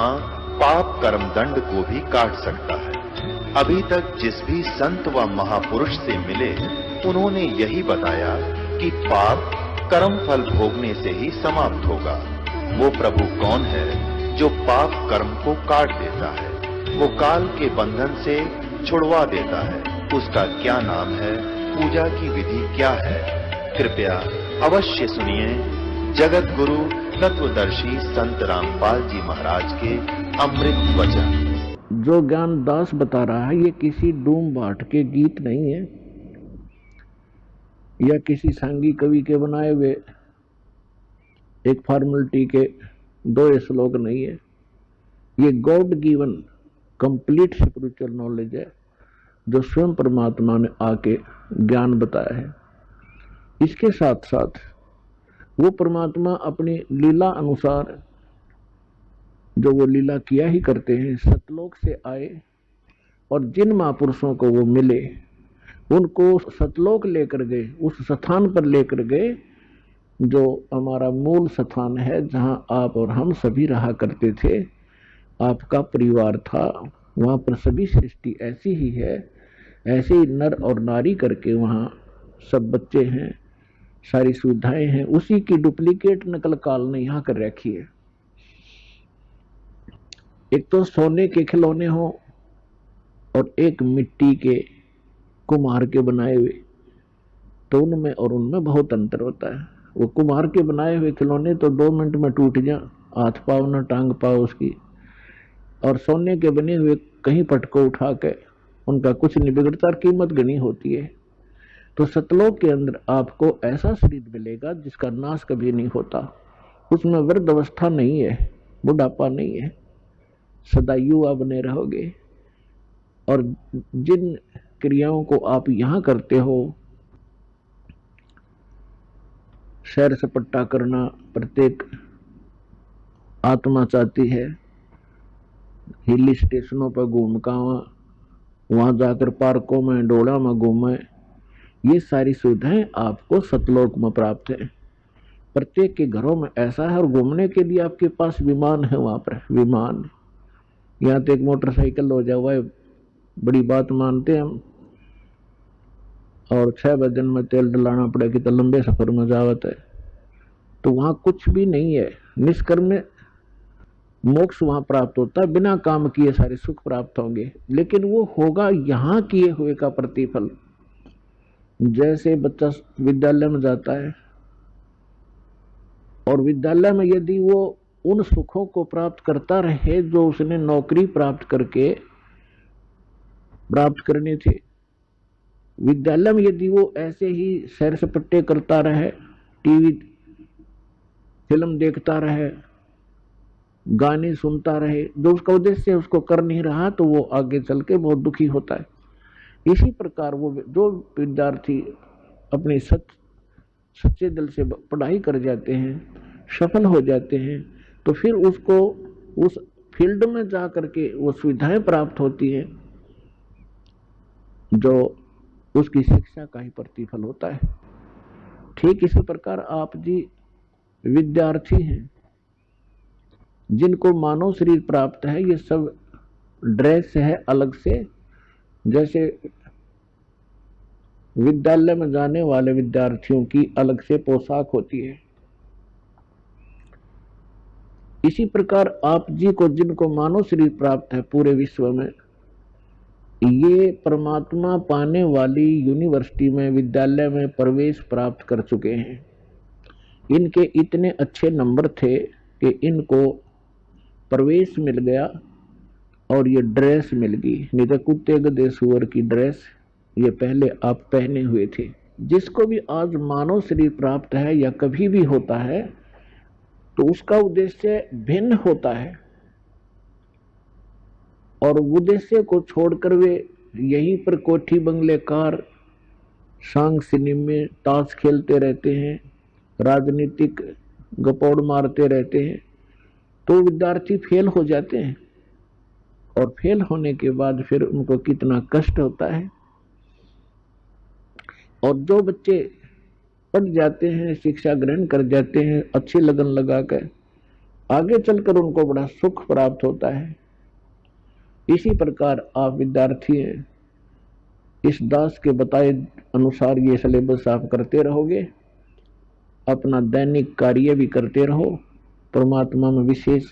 परमात्मा पाप कर्म दंड को भी काट सकता है। अभी तक जिस भी संत व महापुरुष से मिले, उन्होंने यही बताया कि पाप कर्म फल भोगने से ही समाप्त होगा। वो प्रभु कौन है जो पाप कर्म को काट देता है, वो काल के बंधन से छुड़वा देता है? उसका क्या नाम है, पूजा की विधि क्या है? कृपया अवश्य सुनिए जगत गुरु तत्वदर्शी संत रामपाल जी महाराज के अमृत वचन। जो ज्ञान दास बता रहा है ये किसी डूम बाट के गीत नहीं है या किसी सांगी कवि के बनाए हुए एक फॉर्मेलिटी के दो श्लोक नहीं है। ये God given complete spiritual knowledge है जो स्वयं परमात्मा ने आके ज्ञान बताया है। इसके साथ साथ वो परमात्मा अपनी लीला अनुसार जो वो लीला किया ही करते हैं, सतलोक से आए और जिन महापुरुषों को वो मिले उनको सतलोक लेकर गए, उस स्थान पर लेकर गए जो हमारा मूल स्थान है, जहां आप और हम सभी रहा करते थे, आपका परिवार था। वहां पर सभी सृष्टि ऐसी ही है, ऐसे ही नर और नारी करके वहां सब बच्चे हैं, सारी सुविधाएं हैं। उसी की डुप्लीकेट नकल काल ने यहां कर रखी है। एक तो सोने के खिलौने हो और एक मिट्टी के कुम्हार के बनाए हुए, तो उनमें और उनमें बहुत अंतर होता है। वो कुम्हार के बनाए हुए खिलौने तो 2 मिनट में टूट जा, हाथ पाओ ना टांग पाओ उसकी, और सोने के बने हुए कहीं पटको उठा के उनका कुछ नहीं बिगड़ता, कीमत गनी होती है। तो सतलोक के अंदर आपको ऐसा शरीर मिलेगा जिसका नाश कभी नहीं होता, उसमें वृद्ध अवस्था नहीं है, बुढ़ापा नहीं है, सदा युवा बने रहोगे। और जिन क्रियाओं को आप यहां करते हो, सैर सपट्टा करना प्रत्येक आत्मा चाहती है, हिल स्टेशनों पर घूम का वहां जाकर पार्कों में डोला में घूमे, ये सारी सुविधाएं आपको सतलोक में प्राप्त है। प्रत्येक के घरों में ऐसा है। और घूमने के लिए आपके पास विमान है, वहां पर विमान, यहाँ तो एक मोटरसाइकिल हो जाए बड़ी बात मानते हैं हम, और 6 बजे में तेल डलाना पड़ेगा तो लंबे सफर में जावत है। तो वहां कुछ भी नहीं है, निष्कर्म मोक्ष वहां प्राप्त होता है, बिना काम किए सारे सुख प्राप्त होंगे, लेकिन वो होगा यहाँ किए हुए का प्रतिफल। जैसे बच्चा विद्यालय में जाता है और विद्यालय में यदि वो उन सुखों को प्राप्त करता रहे जो उसने नौकरी प्राप्त करके प्राप्त करने थे, विद्यालय में यदि वो ऐसे ही सैर सपट्टे करता रहे, टीवी फिल्म देखता रहे, गाने सुनता रहे, जो उसका उद्देश्य उसको कर नहीं रहा, तो वो आगे चल के बहुत दुखी होता है। इसी प्रकार वो जो विद्यार्थी अपने सच्चे दिल से पढ़ाई कर जाते हैं, सफल हो जाते हैं, तो फिर उसको उस फील्ड में जा करके वो सुविधाएं प्राप्त होती हैं जो उसकी शिक्षा का ही प्रतिफल होता है। ठीक इसी प्रकार आप जी विद्यार्थी हैं, जिनको मानव शरीर प्राप्त है, ये सब ड्रेस है अलग से। जैसे विद्यालय में जाने वाले विद्यार्थियों की अलग से पोशाक होती है, इसी प्रकार आप जी को जिनको मानव शरीर प्राप्त है पूरे विश्व में, ये परमात्मा पाने वाली यूनिवर्सिटी में, विद्यालय में प्रवेश प्राप्त कर चुके हैं। इनके इतने अच्छे नंबर थे कि इनको प्रवेश मिल गया और ये ड्रेस मिल गई, नहीं तो कुत्ते गधे सुअर की ड्रेस ये पहले आप पहने हुए थे। जिसको भी आज मानव शरीर प्राप्त है या कभी भी होता है, तो उसका उद्देश्य भिन्न होता है, और उद्देश्य को छोड़कर वे यहीं पर कोठी बंगले कार सांग सिनेमे ताश खेलते रहते हैं, राजनीतिक गपौड़ मारते रहते हैं, तो विद्यार्थी फेल हो जाते हैं। और फेल होने के बाद फिर उनको कितना कष्ट होता है। और जो बच्चे पढ़ जाते हैं, शिक्षा ग्रहण कर जाते हैं अच्छी लगन लगाकर, आगे चलकर उनको बड़ा सुख प्राप्त होता है। इसी प्रकार आप विद्यार्थी हैं, इस दास के बताए अनुसार ये सिलेबस आप करते रहोगे, अपना दैनिक कार्य भी करते रहो, परमात्मा में विशेष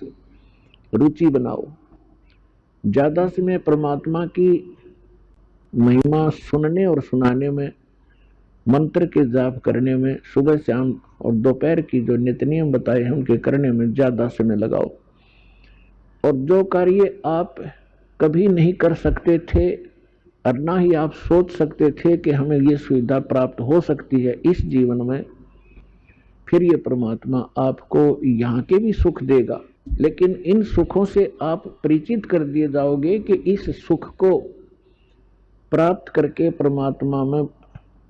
रुचि बनाओ। ज्यादा समय परमात्मा की महिमा सुनने और सुनाने में, मंत्र के जाप करने में, सुबह शाम और दोपहर की जो नित्य नियम बताए हैं उनके करने में ज्यादा समय लगाओ। और जो कार्य आप कभी नहीं कर सकते थे और ना ही आप सोच सकते थे कि हमें ये सुविधा प्राप्त हो सकती है इस जीवन में, फिर ये परमात्मा आपको यहाँ के भी सुख देगा, लेकिन इन सुखों से आप परिचित कर दिए जाओगे कि इस सुख को प्राप्त करके परमात्मा में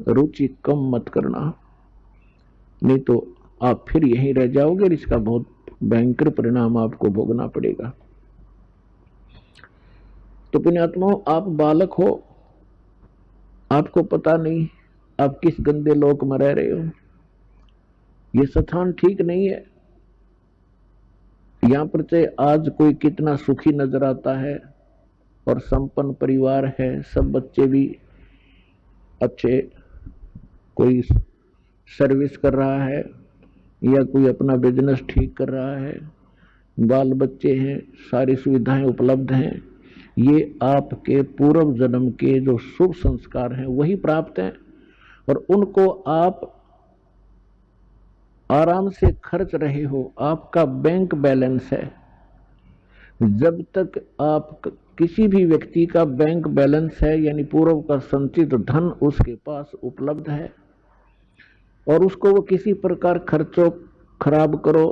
रुचि कम मत करना, नहीं तो आप फिर यहीं रह जाओगे और इसका बहुत भयंकर परिणाम आपको भोगना पड़ेगा। तो पुण्यात्माओं, आप बालक हो, आपको पता नहीं आप किस गंदे लोक में रह रहे हो। ये स्थान ठीक नहीं है। यहां पर चाहे आज कोई कितना सुखी नजर आता है और संपन्न परिवार है, सब बच्चे भी अच्छे, कोई सर्विस कर रहा है या कोई अपना बिजनेस ठीक कर रहा है, बाल बच्चे हैं, सारी सुविधाएं उपलब्ध हैं, ये आपके पूर्व जन्म के जो शुभ संस्कार हैं वही प्राप्त हैं और उनको आप आराम से खर्च रहे हो। आपका बैंक बैलेंस है। जब तक आप किसी भी व्यक्ति का बैंक बैलेंस है, यानी पूर्व का संचित धन उसके पास उपलब्ध है और उसको वो किसी प्रकार खर्चो खराब करो,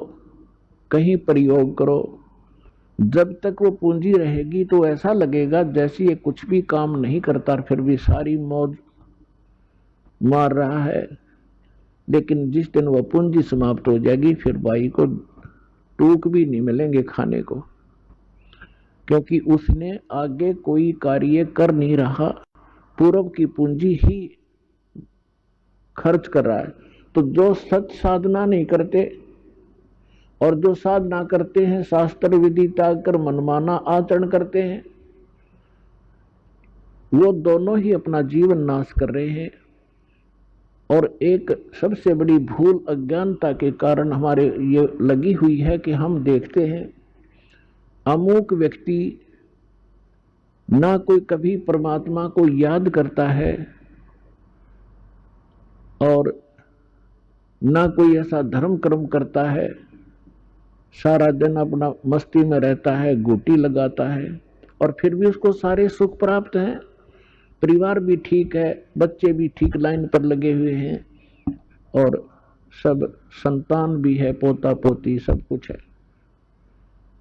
कहीं प्रयोग करो, जब तक वो पूंजी रहेगी तो ऐसा लगेगा जैसे ये कुछ भी काम नहीं करता, फिर भी सारी मौज मार रहा है। लेकिन जिस दिन वह पूंजी समाप्त हो जाएगी, फिर भाई को टूक भी नहीं मिलेंगे खाने को, क्योंकि उसने आगे कोई कार्य कर नहीं रहा, पूर्व की पूंजी ही खर्च कर रहा है। तो जो सच साधना नहीं करते और जो साधना करते हैं, शास्त्र विधि त्याग कर मनमाना आचरण करते हैं, वो दोनों ही अपना जीवन नाश कर रहे हैं। और एक सबसे बड़ी भूल अज्ञानता के कारण हमारे ये लगी हुई है कि हम देखते हैं अमुक व्यक्ति ना कोई कभी परमात्मा को याद करता है और ना कोई ऐसा धर्म कर्म करता है, सारा दिन अपना मस्ती में रहता है, गोटी लगाता है और फिर भी उसको सारे सुख प्राप्त हैं, परिवार भी ठीक है, बच्चे भी ठीक लाइन पर लगे हुए हैं और सब संतान भी है, पोता पोती सब कुछ है।